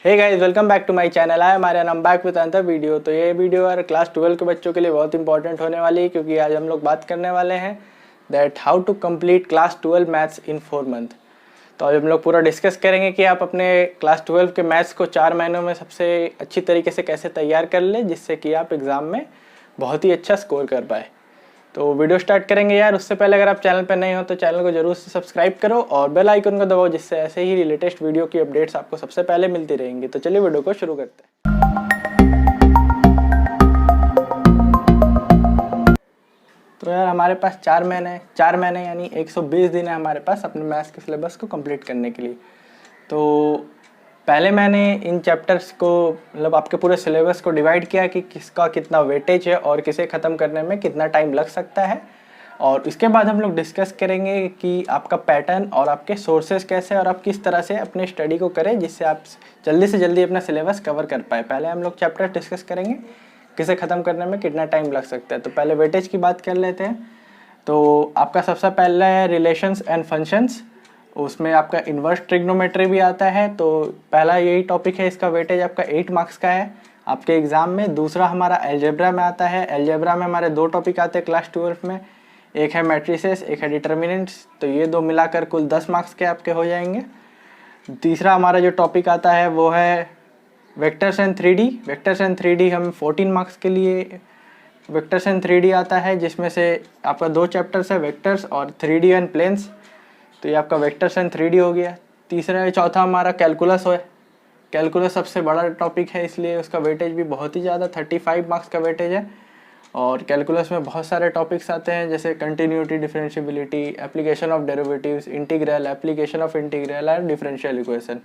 Hey guys, welcome back to my channel. I am Aryan, I am back with another video. तो ये video यार class 12 के बच्चों के लिए बहुत इंपॉर्टेंट होने वाली है, क्योंकि आज हम लोग बात करने वाले हैं that how to complete class 12 maths in 4 month. तो आज हम लोग पूरा डिस्कस करेंगे कि आप अपने क्लास 12 के मैथ्स को 4 महीनों में सबसे अच्छी तरीके से कैसे तैयार कर लें, जिससे कि आप एग्ज़ाम में बहुत ही अच्छा स्कोर कर पाए। तो वीडियो स्टार्ट करेंगे यार। उससे पहले अगर आप चैनल पर नए हो तो चैनल को जरूर से सब्सक्राइब करो और बेल आइकन को दबाओ, जिससे ऐसे ही लेटेस्ट वीडियो की अपडेट्स आपको सबसे पहले मिलती रहेंगी। तो चलिए वीडियो को शुरू करते हैं। तो यार हमारे पास 4 महीने यानी 120 दिन है हमारे पास अपने मैथ्स के सिलेबस को कंप्लीट करने के लिए। तो पहले मैंने इन चैप्टर्स को मतलब आपके पूरे सिलेबस को डिवाइड किया कि किसका कितना वेटेज है और किसे ख़त्म करने में कितना टाइम लग सकता है। और इसके बाद हम लोग डिस्कस करेंगे कि आपका पैटर्न और आपके सोर्सेज कैसे और आप किस तरह से अपने स्टडी को करें, जिससे आप जल्दी से जल्दी अपना सिलेबस कवर कर पाए। पहले हम लोग चैप्टर डिस्कस करेंगे किसे ख़त्म करने में कितना टाइम लग सकता है। तो पहले वेटेज की बात कर लेते हैं। तो आपका सबसे पहला है रिलेशंस एंड फंक्शंस। उसमें आपका इन्वर्स ट्रिग्नोमेट्री भी आता है। तो पहला यही टॉपिक है, इसका वेटेज आपका 8 मार्क्स का है आपके एग्ज़ाम में। दूसरा हमारा अलजेब्रा में आता है। अलजेब्रा में हमारे 2 टॉपिक आते हैं क्लास 12 में, एक है मैट्रिसेस, एक है डिटर्मिनेंट्स। तो ये 2 मिलाकर कुल 10 मार्क्स के आपके हो जाएंगे। तीसरा हमारा जो टॉपिक आता है वो है vectors and 3D। Vectors and 3D हम 14 मार्क्स के लिए वेक्टर्स एंड 3D आता है, जिसमें से आपका 2 चैप्टर्स है, वेक्टर्स और 3D एंड प्लेन्स। तो ये आपका वेक्टर्स एंड 3D हो गया। तीसरा चौथा हमारा कैलकुलस है। कैलकुलस सबसे बड़ा टॉपिक है, इसलिए उसका वेटेज भी बहुत ही ज़्यादा 35 मार्क्स का वेटेज है। और कैलकुलस में बहुत सारे टॉपिक्स आते हैं, जैसे continuity, differentiability, application of derivatives, integral, application of integral और डिफरेंशियल इक्वेशन।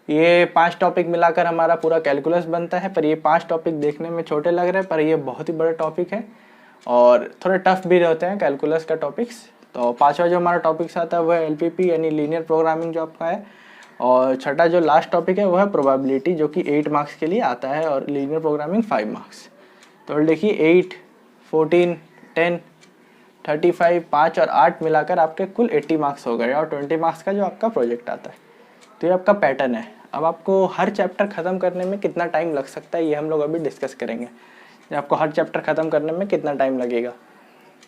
ये 5 टॉपिक मिलाकर हमारा पूरा कैलकुलस बनता है। पर ये 5 टॉपिक देखने में छोटे लग रहे हैं, पर ये बहुत ही बड़ा टॉपिक है और थोड़े टफ भी रहते हैं कैलकुलस का टॉपिक्स। तो 5वां जो हमारा टॉपिक्स आता है वो है LPP यानी लीनियर प्रोग्रामिंग जो आपका है। और छठा जो लास्ट टॉपिक है वो है प्रोबेबिलिटी, जो कि 8 मार्क्स के लिए आता है और लीनियर प्रोग्रामिंग 5 मार्क्स। तो देखिए 8, 14, 10, 35, 5 और 8 मिलाकर आपके कुल 80 मार्क्स हो गए और 20 मार्क्स का जो आपका प्रोजेक्ट आता है। तो ये आपका पैटर्न है। अब आपको हर चैप्टर ख़त्म करने में कितना टाइम लग सकता है ये हम लोग अभी डिस्कस करेंगे। आपको हर चैप्टर ख़त्म करने में कितना टाइम लगेगा।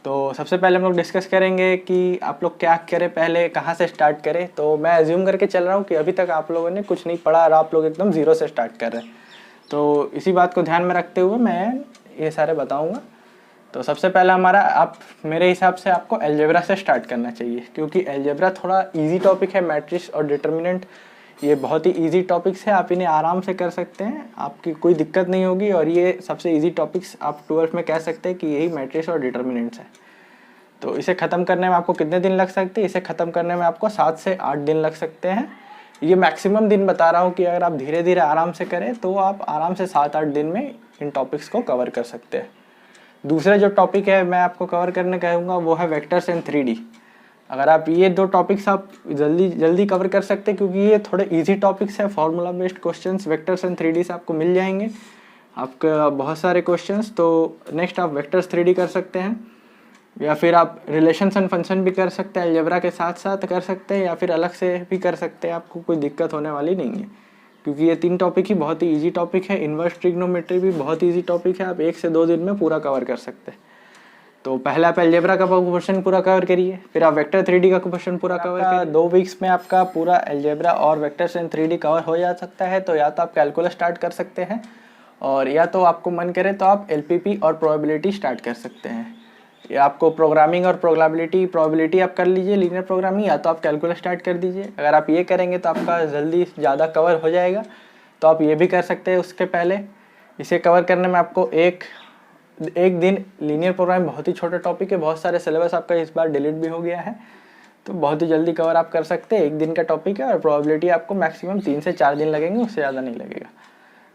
तो सबसे पहले हम लोग डिस्कस करेंगे कि आप लोग क्या करें, पहले कहाँ से स्टार्ट करें। तो मैं एज्यूम करके चल रहा हूँ कि अभी तक आप लोगों ने कुछ नहीं पढ़ा और आप लोग एकदम ज़ीरो से स्टार्ट कर रहे हैं। तो इसी बात को ध्यान में रखते हुए मैं ये सारे बताऊँगा। तो सबसे पहला हमारा आप मेरे हिसाब से आपको अलजेब्रा से स्टार्ट करना चाहिए, क्योंकि अलजेब्रा थोड़ा इजी टॉपिक है। मैट्रिक्स और डिटर्मिनेंट ये बहुत ही इजी टॉपिक्स है, आप इन्हें आराम से कर सकते हैं, आपकी कोई दिक्कत नहीं होगी। और ये सबसे इजी टॉपिक्स आप 12th में कह सकते हैं कि यही मैट्रिक्स और डिटर्मिनेंट्स है। तो इसे ख़त्म करने में आपको कितने दिन लग सकते हैं? इसे ख़त्म करने में आपको 7 से 8 दिन लग सकते हैं। ये मैक्सिमम दिन बता रहा हूँ कि अगर आप धीरे धीरे आराम से करें तो आप आराम से 7-8 दिन में इन टॉपिक्स को कवर कर सकते हैं। दूसरा जो टॉपिक है मैं आपको कवर करने कहूँगा वो है वेक्टर्स एंड 3D। अगर आप ये 2 टॉपिक्स आप जल्दी कवर कर सकते हैं, क्योंकि ये थोड़े इजी टॉपिक्स है। Formula based questions vectors and 3D से आपको मिल जाएंगे, आपका बहुत सारे क्वेश्चंस। तो नेक्स्ट आप वेक्टर्स 3D कर सकते हैं, या फिर आप रिलेशंस एंड फंक्शन भी कर सकते हैं, अलजेब्रा के साथ साथ कर सकते हैं, या फिर अलग से भी कर सकते हैं। आपको कोई दिक्कत होने वाली नहीं है, क्योंकि ये 3 टॉपिक ही बहुत ही इजी टॉपिक है। इन्वर्स ट्रिग्नोमेट्री भी बहुत इजी टॉपिक है, आप 1 से 2 दिन में पूरा कवर कर सकते हैं। तो पहले आप अलजेब्रा का क्वेश्चन पूरा कवर करिए, फिर आप वेक्टर 3D का क्वेश्चन पूरा कवर करिए। 2 वीक्स में आपका पूरा अलजेब्रा और वेक्टर्स एंड 3D कवर हो जा सकता है। तो या तो आप कैलकुलस स्टार्ट कर सकते हैं, और या तो आपको मन करे तो आप LPP और प्रोबेबिलिटी स्टार्ट कर सकते हैं। या आपको प्रोग्रामिंग और प्रोबेबिलिटी आप कर लीजिए लीनियर प्रोग्रामिंग, या तो आप कैलकुलस स्टार्ट कर दीजिए। अगर आप ये करेंगे तो आपका जल्दी ज़्यादा कवर हो जाएगा, तो आप ये भी कर सकते हैं। उसके पहले इसे कवर करने में आपको एक दिन लीनियर प्रोग्रामिंग बहुत ही छोटा टॉपिक है, बहुत सारे सिलेबस आपका इस बार डिलीट भी हो गया है, तो बहुत ही जल्दी कवर आप कर सकते हैं। 1 दिन का टॉपिक है और प्रोबेबिलिटी आपको मैक्सिमम 3 से 4 दिन लगेंगे, उससे ज़्यादा नहीं लगेगा।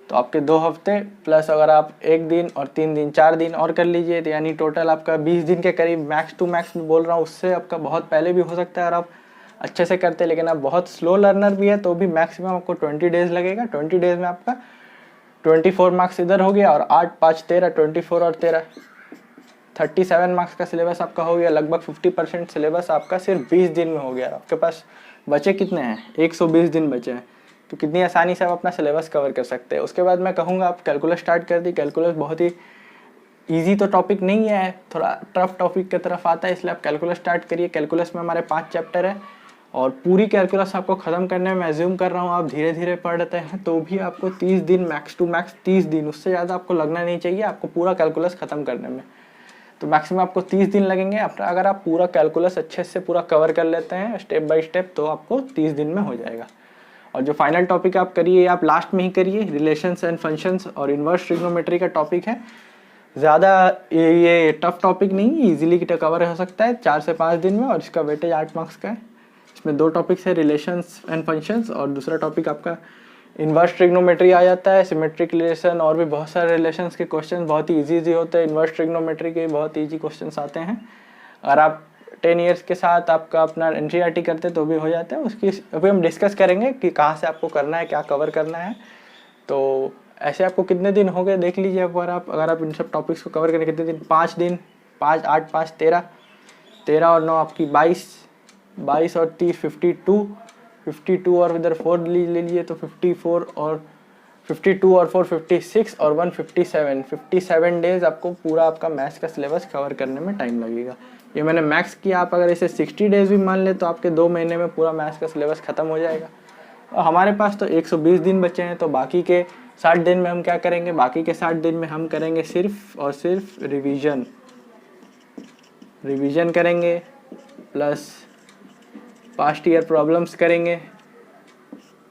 तो आपके 2 हफ्ते प्लस अगर आप 1 दिन और 3 दिन 4 दिन और कर लीजिए, तो यानी टोटल आपका 20 दिन के करीब मैक्स टू मैक्स बोल रहा हूँ। उससे आपका बहुत पहले भी हो सकता है और आप अच्छे से करते, लेकिन आप बहुत स्लो लर्नर भी है तो भी मैक्सिमम आपको 20 डेज़ लगेगा। 20 डेज़ में आपका 24 मार्क्स इधर हो गया, और 8, 5, 13, 24 और 13 37 मार्क्स का सिलेबस आपका हो गया। लगभग 50% सिलेबस आपका सिर्फ 20 दिन में हो गया। आपके पास बचे कितने हैं? 120 दिन बचे हैं। तो कितनी आसानी से आप अपना सिलेबस कवर कर सकते हैं। उसके बाद मैं कहूँगा आप कैलकुलस स्टार्ट कर दी। कैलकुलस बहुत ही ईजी तो टॉपिक नहीं है, थोड़ा टफ टॉपिक की तरफ आता है, इसलिए आप कैलकुलस स्टार्ट करिए। कैलकुलस में हमारे 5 चैप्टर है और पूरी कैलकुलस आपको ख़त्म करने में एज्यूम कर रहा हूँ आप धीरे धीरे पढ़ते हैं तो भी आपको 30 दिन, मैक्स टू मैक्स 30 दिन, उससे ज़्यादा आपको लगना नहीं चाहिए आपको पूरा कैलकुलस ख़त्म करने में। तो मैक्सिमम आपको 30 दिन लगेंगे। अगर आप पूरा कैलकुलस अच्छे से पूरा कवर कर लेते हैं स्टेप बाय स्टेप तो आपको 30 दिन में हो जाएगा। और जो फाइनल टॉपिक आप करिए आप लास्ट में ही करिए, रिलेशंस एंड फंक्शंस और इन्वर्स ट्रिग्नोमेट्री का टॉपिक है। ज़्यादा ये टफ टॉपिक नहीं, इजीली कवर हो सकता है 4 से 5 दिन में और इसका वेटेज 8 मार्क्स का है। इसमें 2 टॉपिक्स है, रिलेशंस एंड फंक्शंस और दूसरा टॉपिक आपका इन्वर्स ट्रिग्नोमेट्री आ जाता है, सिमेट्रिक रिलेशन और भी बहुत सारे रिलेशंस के क्वेश्चन बहुत ही इजी होते हैं। इन्वर्स ट्रिग्नोमेट्री के बहुत ईजी क्वेश्चंस आते हैं। अगर आप 10 ईयर्स के साथ आपका अपना NCERT करते तो भी हो जाता है। उसकी अभी हम डिस्कस करेंगे कि कहाँ से आपको करना है, क्या कवर करना है। तो ऐसे आपको कितने दिन हो गए देख लीजिए। अगर आप इन सब टॉपिक्स को कवर करें कितने दिन, 5 दिन, 5 8 5 13, 13 और 9 आपकी 22, 22 और 30 52 और इधर 4 ले लीजिए तो 54 और 52 और 4 56 और 1 57 डेज आपको पूरा आपका मैथ्स का सिलेबस कवर करने में टाइम लगेगा। ये मैंने मैक्स किया, आप अगर इसे 60 डेज भी मान ले तो आपके 2 महीने में पूरा मैथ्स का सिलेबस ख़त्म हो जाएगा। और हमारे पास तो 120 दिन बचे हैं तो बाकी के 60 दिन में हम क्या करेंगे, बाकी के 60 दिन में हम करेंगे सिर्फ और सिर्फ रिवीजन करेंगे प्लस पास्ट ईयर प्रॉब्लम्स करेंगे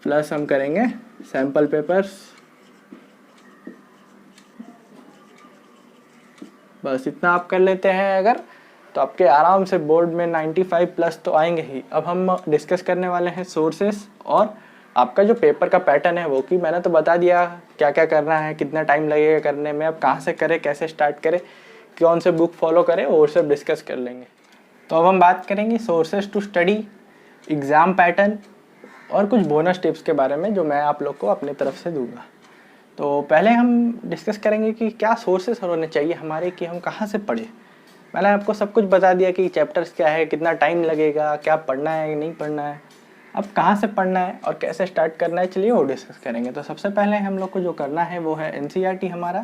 प्लस हम करेंगे सैम्पल पेपर्स। बस इतना आप कर लेते हैं अगर तो आपके आराम से बोर्ड में 95 प्लस तो आएंगे ही। अब हम डिस्कस करने वाले हैं सोर्सेस और आपका जो पेपर का पैटर्न है वो, कि मैंने तो बता दिया क्या क्या करना है, कितना टाइम लगेगा करने में, अब कहाँ से करें, कैसे स्टार्ट करें, कौन से बुक फॉलो करें, और सब डिस्कस कर लेंगे। तो अब हम बात करेंगे sources to study, exam pattern और कुछ बोनस टिप्स के बारे में जो मैं आप लोग को अपनी तरफ से दूंगा। तो पहले हम डिस्कस करेंगे कि क्या सोर्सेस होने चाहिए हमारे, कि हम कहाँ से पढ़ें। मैंने आपको सब कुछ बता दिया कि चैप्टर्स क्या है, कितना टाइम लगेगा, क्या पढ़ना है नहीं पढ़ना है, अब कहाँ से पढ़ना है और कैसे स्टार्ट करना है, चलिए वो डिस्कस करेंगे। तो सबसे पहले हम लोग को जो करना है वो है NCERT। हमारा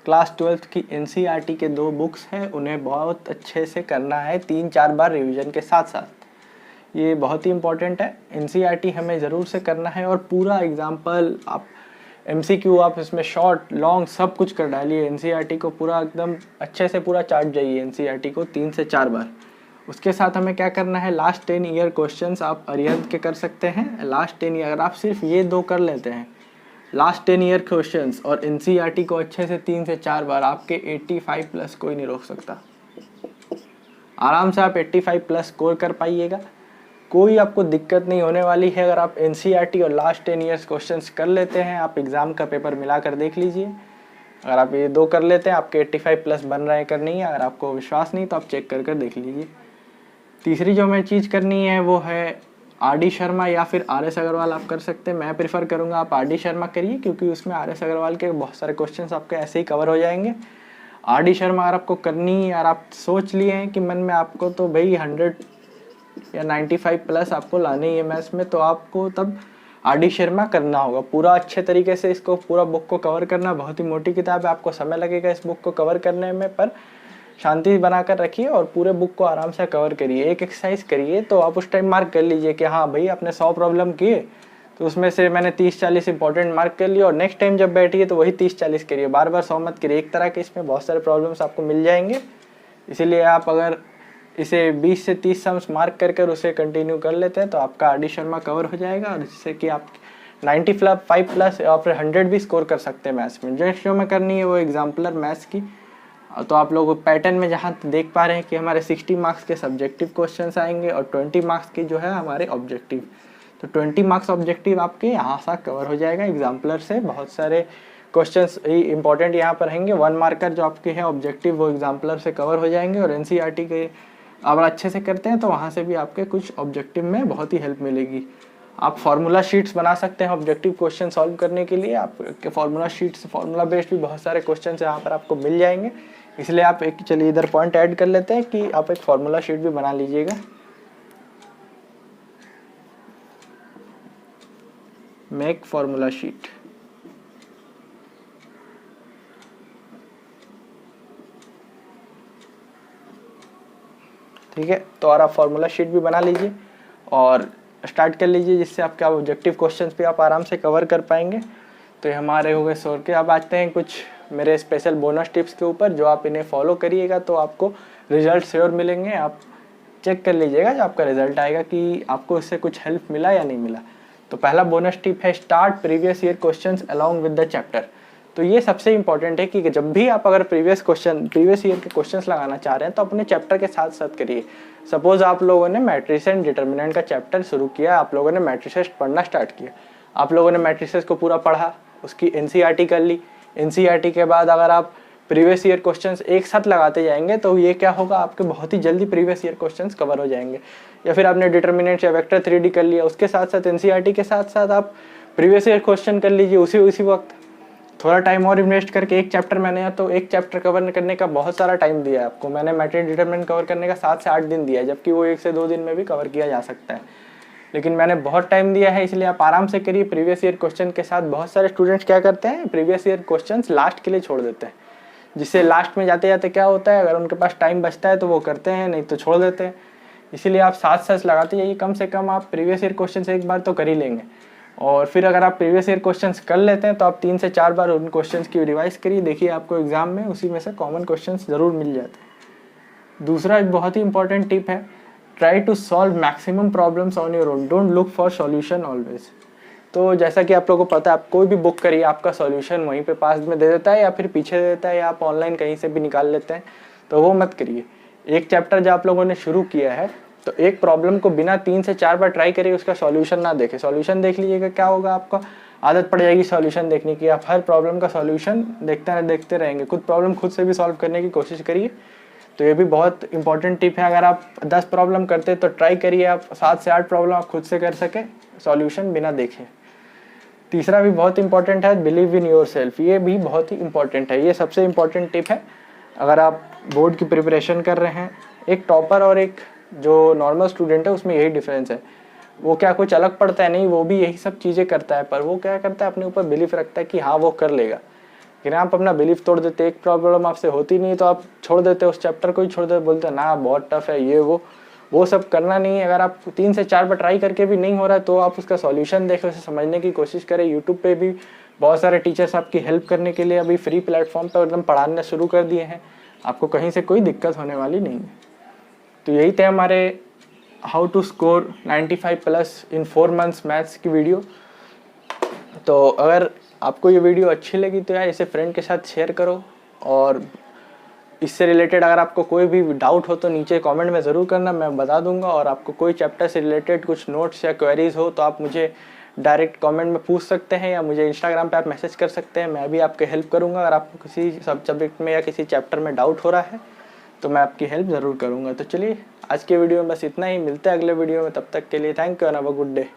क्लास 12th की NCERT के 2 बुक्स हैं, उन्हें बहुत अच्छे से करना है 3-4 बार रिविज़न के साथ साथ। ये बहुत ही इम्पॉर्टेंट है, NCERT हमें ज़रूर से करना है। और पूरा एग्जाम्पल आप MCQ आप इसमें शॉर्ट लॉन्ग सब कुछ कर डालिए। NCERT को पूरा एकदम अच्छे से पूरा चार्ट जाइए NCERT को 3 से 4 बार। उसके साथ हमें क्या करना है, लास्ट 10 ईयर क्वेश्चंस आप अरिहंत के कर सकते हैं। लास्ट 10 ईयर अगर आप सिर्फ ये 2 कर लेते हैं, लास्ट 10 ईयर क्वेश्चंस और NCERT को अच्छे से 3 से 4 बार, आपके 85 प्लस कोई नहीं रोक सकता। आराम से आप 85 प्लस स्कोर कर पाइएगा, कोई आपको दिक्कत नहीं होने वाली है। अगर आप NCERT और लास्ट 10 ईयर्स क्वेश्चंस कर लेते हैं, आप एग्ज़ाम का पेपर मिला कर देख लीजिए। अगर आप ये 2 कर लेते हैं, आपके 85 प्लस बन रहे हैं कर नहीं है। अगर आपको विश्वास नहीं तो आप चेक कर देख लीजिए। तीसरी जो हमें चीज़ करनी है वो है RD शर्मा या फिर RS अग्रवाल आप कर सकते हैं। मैं प्रेफर करूँगा आप RD शर्मा करिए, क्योंकि उसमें RS अग्रवाल के बहुत सारे क्वेश्चंस आपके ऐसे ही कवर हो जाएंगे। RD शर्मा अगर आपको करनी है और आप सोच लिए हैं कि मन में आपको तो भाई 100 या 95 प्लस आपको लाने ही है मैथ्स में, तो आपको तब RD शर्मा करना होगा। पूरा अच्छे तरीके से इसको पूरा बुक को कवर करना, बहुत ही मोटी किताब है, आपको समय लगेगा इस बुक को कवर करने में, पर शांति बनाकर रखिए और पूरे बुक को आराम से कवर करिए। एक एक्सरसाइज करिए तो आप उस टाइम मार्क कर लीजिए कि हाँ भाई आपने 100 प्रॉब्लम किए तो उसमें से मैंने 30-40 इंपॉर्टेंट मार्क कर लिए, और नेक्स्ट टाइम जब बैठिए तो वही 30-40 करिए, बार बार 100 मत करिए। एक तरह के इसमें बहुत सारे प्रॉब्लम्स आपको मिल जाएंगे, इसीलिए आप अगर इसे 20 से 30 सम्स मार्क कर उसे कंटिन्यू कर लेते हैं तो आपका RD शर्मा कवर हो जाएगा, और जिससे कि आप 95 प्लस या फिर 100 भी स्कोर कर सकते हैं मैथ्स में। नेक्स्ट जो में करनी है वो एग्जाम्पलर मैथ्स की। तो आप लोग पैटर्न में जहाँ देख पा रहे हैं कि हमारे 60 मार्क्स के सब्जेक्टिव क्वेश्चंस आएंगे और 20 मार्क्स की जो है हमारे ऑब्जेक्टिव। तो 20 मार्क्स ऑब्जेक्टिव आपके यहाँ से कवर हो जाएगा एग्जाम्पलर से। बहुत सारे क्वेश्चंस इंपॉर्टेंट यहाँ पर रहेंगे। 1 मार्कर जो आपके हैं ऑब्जेक्टिव वो एग्जाम्पलर से कवर हो जाएंगे, और NCERT के अगर अच्छे से करते हैं तो वहाँ से भी आपके कुछ ऑब्जेक्टिव में बहुत ही हेल्प मिलेगी। आप फार्मूला शीट्स बना सकते हैं ऑब्जेक्टिव क्वेश्चन सॉल्व करने के लिए। आपके फार्मूला शीट्स, फार्मूला बेस्ड भी बहुत सारे क्वेश्चन यहाँ पर आपको मिल जाएंगे, इसलिए आप एक, चलिए इधर पॉइंट ऐड कर लेते हैं कि आप एक फार्मूला शीट भी बना लीजिएगा। Make formula sheet. ठीक है, तो और आप फार्मूला शीट भी बना लीजिए और स्टार्ट कर लीजिए, जिससे आपके ऑब्जेक्टिव क्वेश्चंस भी आप आराम से कवर कर पाएंगे। तो ये हमारे हो गए 100 के। अब आते हैं कुछ मेरे स्पेशल बोनस टिप्स के ऊपर, जो आप इन्हें फॉलो करिएगा तो आपको रिजल्ट श्योर मिलेंगे। आप चेक कर लीजिएगा जब आपका रिजल्ट आएगा कि आपको इससे कुछ हेल्प मिला या नहीं मिला। तो पहला बोनस टिप है start previous year questions along with the chapter. तो ये सबसे इंपॉर्टेंट है कि जब भी आप अगर प्रीवियस ईयर के क्वेश्चंस लगाना चाह रहे हैं तो अपने चैप्टर के साथ साथ करिए। सपोज आप लोगों ने मैट्रिसेस एंड डिटर्मिनेंट का चैप्टर शुरू किया, आप लोगों ने मैट्रिसेस पढ़ना स्टार्ट किया, आप लोगों ने मैट्रिसेस को पूरा पढ़ा, उसकी एनसीईआरटी कर ली। एनसीईआरटी के बाद अगर आप प्रीवियस ईयर क्वेश्चंस एक साथ लगाते जाएंगे तो ये क्या होगा, आपके बहुत ही जल्दी प्रीवियस ईयर क्वेश्चंस कवर हो जाएंगे। या फिर आपने डिटर्मिनेंट या वेक्टर 3D कर लिया, उसके साथ साथ एनसीईआरटी के साथ साथ आप प्रीवियस ईयर क्वेश्चन कर लीजिए उसी वक्त। थोड़ा टाइम और इन्वेस्ट करके एक चैप्टर मैंने तो एक चैप्टर कवर करने का बहुत सारा टाइम दिया है आपको। मैंने मैट्रिक डिटरमिनेंट कवर करने का 7 से 8 दिन दिया है, जबकि वो 1 से 2 दिन में भी कवर किया जा सकता है, लेकिन मैंने बहुत टाइम दिया है, इसलिए आप आराम से करिए प्रीवियस ईयर क्वेश्चन के साथ। बहुत सारे स्टूडेंट्स क्या करते हैं, प्रीवियस ईयर क्वेश्चंस लास्ट के लिए छोड़ देते हैं, जिससे लास्ट में जाते जाते क्या होता है, अगर उनके पास टाइम बचता है तो वो करते हैं, नहीं तो छोड़ देते हैं। इसीलिए आप साथ साथ लगाते जाइए, कम से कम आप प्रीवियस ईयर क्वेश्चन एक बार तो कर ही लेंगे। और फिर अगर आप प्रीवियस ईयर क्वेश्चंस कर लेते हैं तो आप 3 से 4 बार उन क्वेश्चंस की रिवाइज करिए, देखिए आपको एग्जाम में उसी में से कॉमन क्वेश्चंस ज़रूर मिल जाते हैं। दूसरा एक बहुत ही इंपॉर्टेंट टिप है, try to solve maximum problems on your own, don't look for solution always. तो जैसा कि आप लोगों को पता है, आप कोई भी बुक करिए, आपका सॉल्यूशन वहीं पे पास में दे देता है या फिर पीछे दे देता है, या आप ऑनलाइन कहीं से भी निकाल लेते हैं, तो वो मत करिए। एक चैप्टर जब आप लोगों ने शुरू किया है तो एक प्रॉब्लम को बिना 3 से 4 बार ट्राई करिए, उसका सॉल्यूशन ना देखें। सॉल्यूशन देख लीजिएगा, क्या होगा, आपका आदत पड़ जाएगी सॉल्यूशन देखने की, आप हर प्रॉब्लम का सॉल्यूशन देखते रहेंगे। खुद प्रॉब्लम खुद से भी सॉल्व करने की कोशिश करिए। तो ये भी बहुत इंपॉर्टेंट टिप है। अगर आप 10 प्रॉब्लम करते तो ट्राई करिए आप 7 से 8 प्रॉब्लम आप खुद से कर सके सॉल्यूशन बिना देखे। तीसरा भी बहुत इंपॉर्टेंट है, बिलीव इन योर सेल्फ। ये भी बहुत ही इंपॉर्टेंट है, ये सबसे इंपॉर्टेंट टिप है। अगर आप बोर्ड की प्रिपरेशन कर रहे हैं, एक टॉपर और एक जो नॉर्मल स्टूडेंट है उसमें यही डिफरेंस है। वो क्या कुछ अलग पढ़ता है, नहीं, वो भी यही सब चीज़ें करता है, पर वो क्या करता है, अपने ऊपर बिलीफ रखता है कि हाँ वो कर लेगा। लेकिन आप अपना बिलीफ तोड़ देते, एक प्रॉब्लम आपसे होती नहीं तो आप छोड़ देते, उस चैप्टर को ही छोड़ देते, बोलते ना बहुत टफ है, ये वो सब करना नहीं है। अगर आप 3 से 4 बार ट्राई करके भी नहीं हो रहा है तो आप उसका सॉल्यूशन देखें, उसे समझने की कोशिश करें। यूट्यूब पे भी बहुत सारे टीचर्स आपकी हेल्प करने के लिए अभी फ्री प्लेटफॉर्म पर एकदम पढ़ाना शुरू कर दिए हैं, आपको कहीं से कोई दिक्कत होने वाली नहीं है। तो यही थे हमारे how to score 95+ in 4 months maths की वीडियो। तो अगर आपको ये वीडियो अच्छी लगी तो यार इसे फ्रेंड के साथ शेयर करो, और इससे रिलेटेड अगर आपको कोई भी डाउट हो तो नीचे कमेंट में ज़रूर करना, मैं बता दूंगा। और आपको कोई चैप्टर से रिलेटेड कुछ नोट्स या क्वेरीज हो तो आप मुझे डायरेक्ट कमेंट में पूछ सकते हैं, या मुझे इंस्टाग्राम पे आप मैसेज कर सकते हैं, मैं भी आपके हेल्प करूंगा। अगर आपको किसी सब्जेक्ट में या किसी चैप्टर में डाउट हो रहा है तो मैं आपकी हेल्प ज़रूर करूंगा। तो चलिए आज के वीडियो में बस इतना ही, मिलते हैं अगले वीडियो में, तब तक के लिए thank you and have a good day.